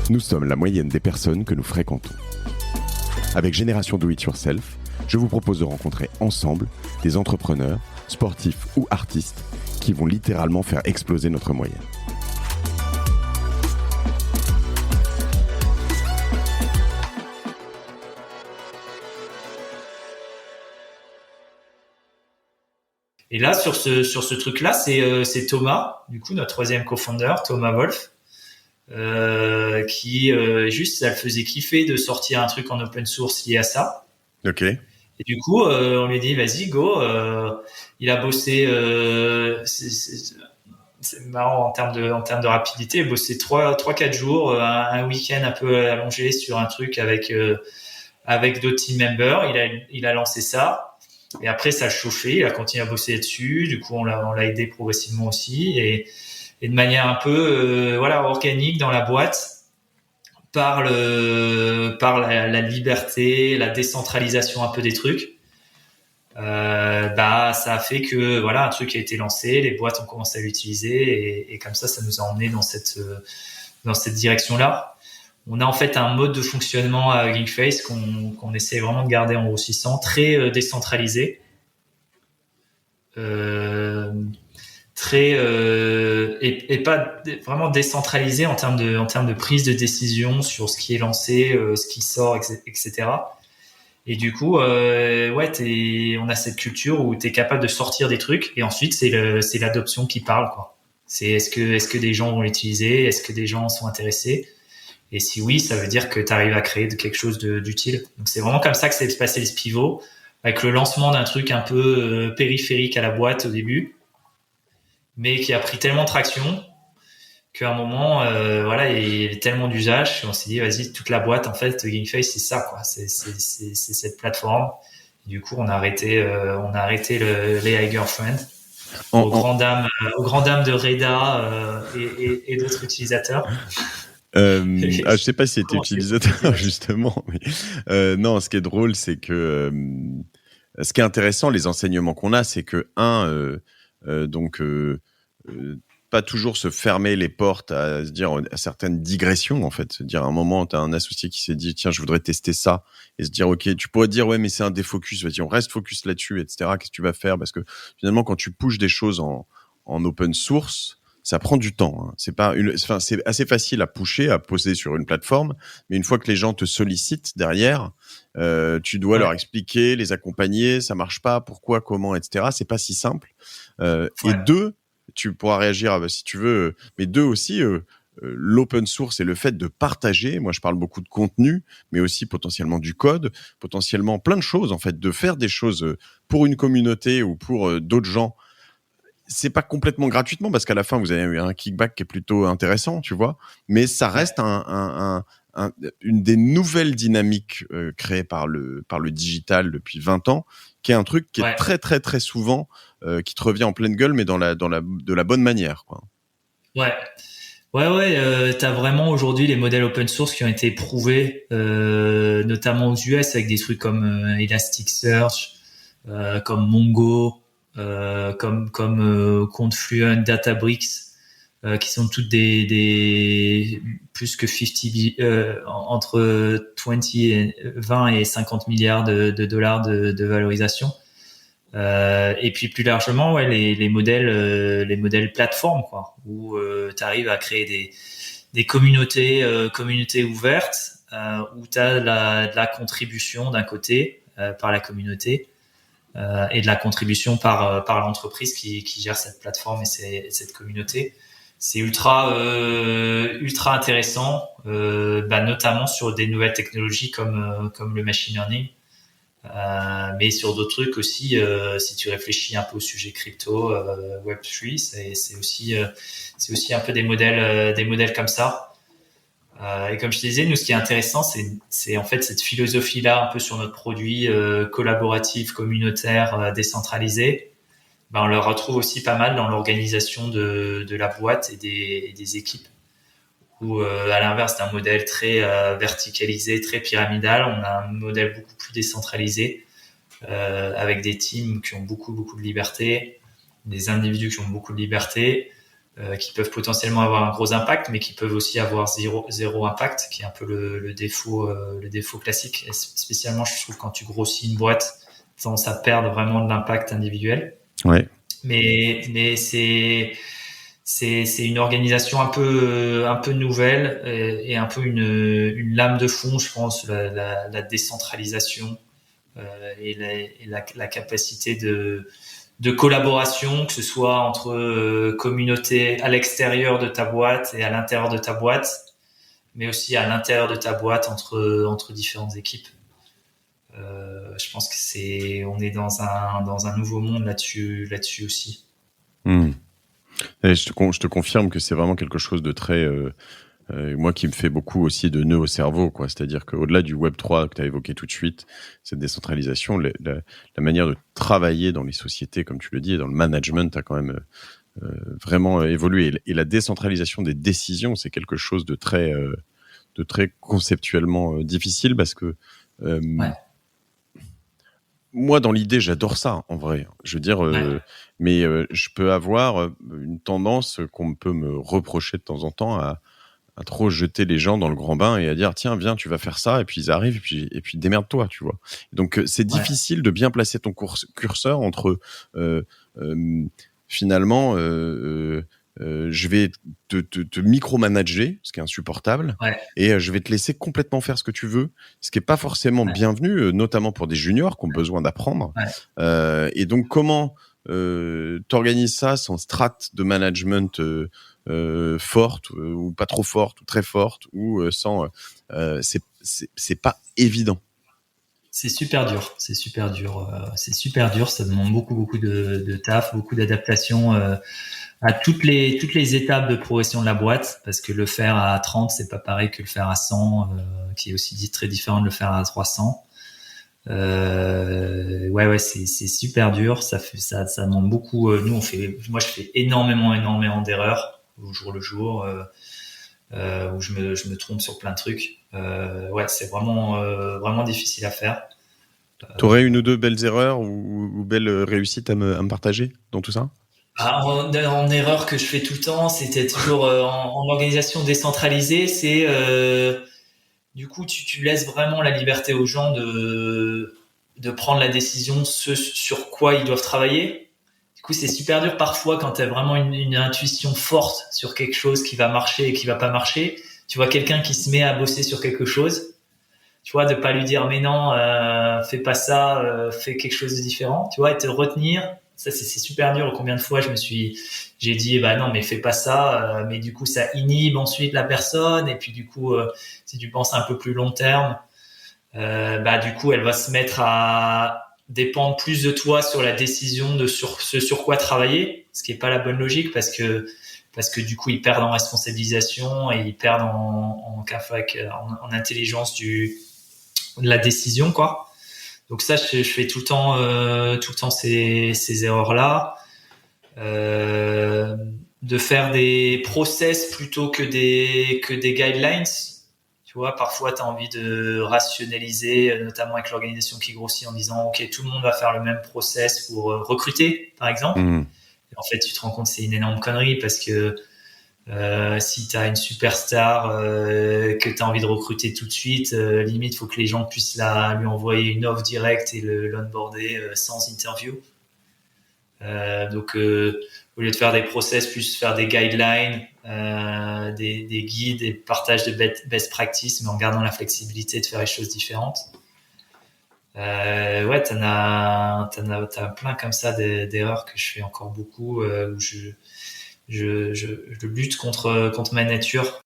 Nous sommes la moyenne des personnes que nous fréquentons. Avec Génération Do It Yourself, je vous propose de rencontrer ensemble des entrepreneurs, sportifs ou artistes qui vont littéralement faire exploser notre moyenne. Et là, sur ce truc-là, c'est Thomas, du coup, notre troisième co-founder, Thomas Wolf, qui juste, ça le faisait kiffer de sortir un truc en open source lié à ça. Ok. Et du coup, on lui dit, vas-y, go. Il a bossé, c'est marrant en termes de rapidité, il a bossé 3-4 jours, un week-end un peu allongé sur un truc avec d'autres team members. Il a lancé ça. Et après, ça a chauffé, il a continué à bosser dessus. Du coup, on l'a aidé progressivement aussi. Et de manière un peu organique dans la boîte, par la liberté, la décentralisation un peu des trucs, ça a fait que un truc a été lancé, les boîtes ont commencé à l'utiliser et comme ça nous a emmené dans cette direction-là. On a en fait un mode de fonctionnement à Geekface qu'on essaie vraiment de garder en grossissant, très décentralisé, et pas vraiment décentralisé en termes de prise de décision sur ce qui est lancé, ce qui sort, etc. Et du coup, on a cette culture où t'es capable de sortir des trucs et ensuite c'est l'adoption qui parle, quoi. C'est est-ce que des gens vont l'utiliser, est-ce que des gens sont intéressés? Et si oui, ça veut dire que tu arrives à créer quelque chose d'utile. Donc c'est vraiment comme ça que s'est passé les pivots, avec le lancement d'un truc un peu périphérique à la boîte au début, mais qui a pris tellement de traction qu'à un moment, il y avait tellement d'usage, on s'est dit vas-y, toute la boîte en fait, Geekface c'est ça, quoi. C'est cette plateforme. Et du coup, on a arrêté les high girlfriend aux grandes dames de Reda et d'autres utilisateurs. Je sais pas si c'était utilisateur justement, mais non, ce qui est drôle, c'est que ce qui est intéressant, les enseignements qu'on a, c'est que pas toujours se fermer les portes à se dire à certaines digressions, en fait. Se dire à un moment, tu as un associé qui s'est dit tiens, je voudrais tester ça, et se dire ok, tu pourrais dire ouais, mais c'est un défocus, vas-y, on reste focus là-dessus, etc. Qu'est-ce que tu vas faire? Parce que finalement, quand tu pushes des choses en open source, ça prend du temps. Hein. C'est assez facile à pusher, à poser sur une plateforme, mais une fois que les gens te sollicitent derrière, tu dois leur expliquer, les accompagner, ça marche pas, pourquoi, comment, etc. C'est pas si simple. Et deux, tu pourras réagir si tu veux, mais deux aussi, l'open source et le fait de partager. Moi, je parle beaucoup de contenu, mais aussi potentiellement du code, potentiellement plein de choses, en fait, de faire des choses pour une communauté ou pour d'autres gens. C'est pas complètement gratuitement parce qu'à la fin vous avez eu un kickback qui est plutôt intéressant, tu vois, mais ça reste une des nouvelles dynamiques créées par le digital depuis 20 ans, qui est un truc qui est très très très souvent qui te revient en pleine gueule, mais de la bonne manière, quoi. T'as vraiment aujourd'hui les modèles open source qui ont été prouvés, notamment aux US avec des trucs comme Elasticsearch, comme Mongo, comme Confluent, Databricks, qui sont toutes des plus que 50 entre 20 et 50 milliards de dollars de valorisation. Et puis plus largement, les modèles plateformes, quoi, où tu arrives à créer des communautés ouvertes, où tu as de la contribution d'un côté par la communauté, et de la contribution par l'entreprise qui gère cette plateforme et cette communauté. C'est ultra intéressant, notamment sur des nouvelles technologies comme le machine learning, mais sur d'autres trucs aussi. Si tu réfléchis un peu au sujet crypto, Web3, c'est aussi un peu des modèles comme ça. Et comme je te disais, nous, ce qui est intéressant, c'est en fait cette philosophie-là un peu sur notre produit collaboratif, communautaire, décentralisé. On le retrouve aussi pas mal dans l'organisation de la boîte et des équipes. Où, à l'inverse d'un modèle très verticalisé, très pyramidal, on a un modèle beaucoup plus décentralisé, avec des teams qui ont beaucoup de liberté, des individus qui ont beaucoup de liberté, qui peuvent potentiellement avoir un gros impact, mais qui peuvent aussi avoir zéro impact, qui est un peu le défaut classique. Et spécialement, je trouve, quand tu grossis une boîte, tendance à perdre vraiment de l'impact individuel. Ouais. Mais c'est une organisation un peu nouvelle et un peu une lame de fond, je pense, la décentralisation et la capacité de collaboration, que ce soit entre communautés à l'extérieur de ta boîte et à l'intérieur de ta boîte, mais aussi à l'intérieur de ta boîte entre différentes équipes. Je pense que on est dans un nouveau monde là-dessus aussi. Et je te confirme que c'est vraiment quelque chose de très moi qui me fait beaucoup aussi de nœuds au cerveau, quoi. C'est-à-dire qu'au-delà du Web3 que tu as évoqué tout de suite, cette décentralisation, la manière de travailler dans les sociétés, comme tu le dis, et dans le management a quand même vraiment évolué. Et la décentralisation des décisions, c'est quelque chose de très conceptuellement difficile parce que Ouais. moi, dans l'idée, j'adore ça, en vrai. Je veux dire, mais je peux avoir une tendance qu'on peut me reprocher de temps en temps à trop jeter les gens dans le grand bain et à dire tiens, viens, tu vas faire ça, et puis ils arrivent, et puis démerde-toi, tu vois. Donc c'est difficile de bien placer ton curseur entre finalement je vais te micromanager, ce qui est insupportable, et je vais te laisser complètement faire ce que tu veux, ce qui est pas forcément bienvenu, notamment pour des juniors qui ont besoin d'apprendre. Et donc comment t'organises ça sans strate de management forte ou pas trop forte ou très forte ou sans c'est pas évident. C'est super dur, c'est super dur. Ça demande beaucoup de taf, beaucoup d'adaptation à toutes les étapes de progression de la boîte, parce que le faire à 30, c'est pas pareil que le faire à 100, qui est aussi très différent de le faire à 300. Ouais, c'est super dur. Ça demande beaucoup. Moi, je fais énormément d'erreurs au jour le jour, où je me trompe sur plein de trucs. Ouais, c'est vraiment difficile à faire. T'aurais une ou deux belles erreurs ou belles réussites à me partager dans tout ça? En erreur que je fais tout le temps, c'était toujours en organisation décentralisée. C'est du coup, tu laisses vraiment la liberté aux gens de prendre la décision sur quoi ils doivent travailler. Du coup, c'est super dur parfois quand tu as vraiment une intuition forte sur quelque chose qui va marcher et qui va pas marcher. Tu vois quelqu'un qui se met à bosser sur quelque chose, tu vois, de pas lui dire mais non, fais pas ça, fais quelque chose de différent, tu vois, et te retenir. Ça, c'est super dur. Combien de fois j'ai dit bah non mais fais pas ça, mais du coup ça inhibe ensuite la personne, et puis du coup si tu penses un peu plus long terme, bah du coup elle va se mettre à dépendre plus de toi sur la décision de sur quoi travailler, ce qui est pas la bonne logique, parce que du coup ils perdent en responsabilisation et ils perdent en intelligence de la décision, quoi. Donc ça, je fais tout le temps ces erreurs-là. De faire des process plutôt que des guidelines. Tu vois, parfois, tu as envie de rationaliser, notamment avec l'organisation qui grossit, en disant, OK, tout le monde va faire le même process pour recruter, par exemple. Et en fait, tu te rends compte que c'est une énorme connerie, parce que si tu as une superstar que tu as envie de recruter tout de suite, limite, il faut que les gens puissent lui envoyer une offre directe et l'onboarder sans interview. Donc, au lieu de faire des process, plus faire des guidelines, des guides et partage de best practice, mais en gardant la flexibilité de faire les choses différentes. Ouais, t'as plein comme ça d'erreurs que je fais encore beaucoup, où je lutte contre ma nature